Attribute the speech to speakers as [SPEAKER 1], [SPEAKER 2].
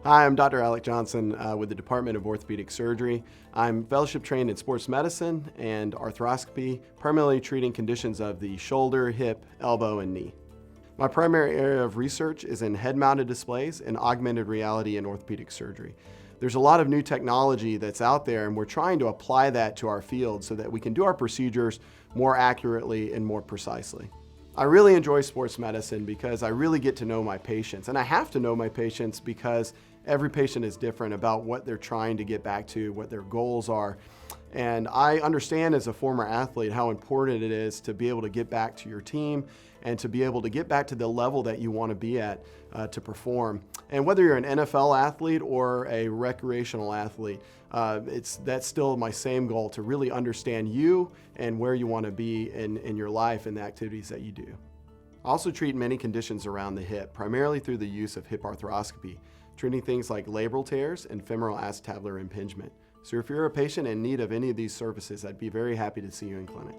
[SPEAKER 1] Hi, I'm Dr. Alec Johnson with the Department of Orthopedic Surgery. I'm fellowship trained in sports medicine and arthroscopy, primarily treating conditions of the shoulder, hip, elbow, and knee. My primary area of research is in head-mounted displays and augmented reality in orthopedic surgery. There's a lot of new technology that's out there, and we're trying to apply that to our field so that we can do our procedures more accurately and more precisely. I really enjoy sports medicine because I really get to know my patients, and I have to know my patients because every patient is different about what they're trying to get back to, what their goals are. And I understand as a former athlete how important it is to be able to get back to your team and to be able to get back to the level that you want to be at to perform. And whether you're an NFL athlete or a recreational athlete, that's still my same goal, to really understand you and where you want to be in your life and the activities that you do. I also treat many conditions around the hip, primarily through the use of hip arthroscopy, treating things like labral tears and femoroacetabular impingement. So if you're a patient in need of any of these services, I'd be very happy to see you in clinic.